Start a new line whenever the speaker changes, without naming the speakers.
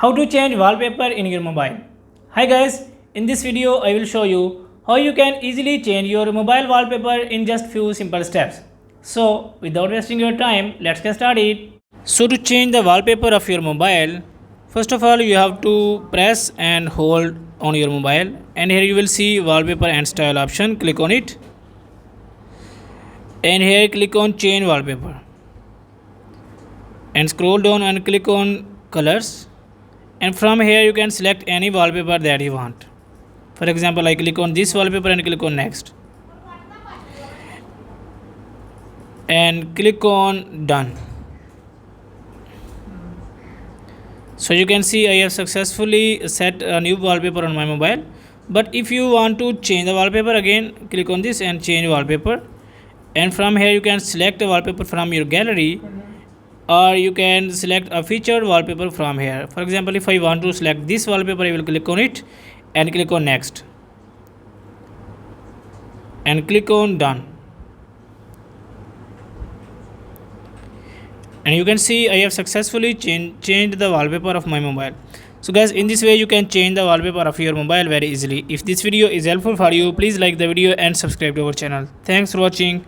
How to change wallpaper in your mobile. Hi guys, in this video I will show you how you can easily change your mobile wallpaper in just few simple steps. So without wasting your time, let's get started. So to change the wallpaper of your mobile, first of all you have to press and hold on your mobile, and here you will see wallpaper and style option. Click on it, and here click on change wallpaper, and scroll down and click on colors, and from here you can select any wallpaper that you want. For example, I click on this wallpaper and click on next, and click on done. So you can see I have successfully set a new wallpaper on my mobile. But if you want to change the wallpaper again, click on this and change wallpaper, and from here you can select a wallpaper from your gallery, or you can select a featured wallpaper from here. For example, if I want to select this wallpaper, I will click on it and click on next, and click on done. And you can see I have successfully changed the wallpaper of my mobile. So guys, in this way you can change the wallpaper of your mobile very easily. If this video is helpful for you, please like the video and subscribe to our channel. Thanks for watching.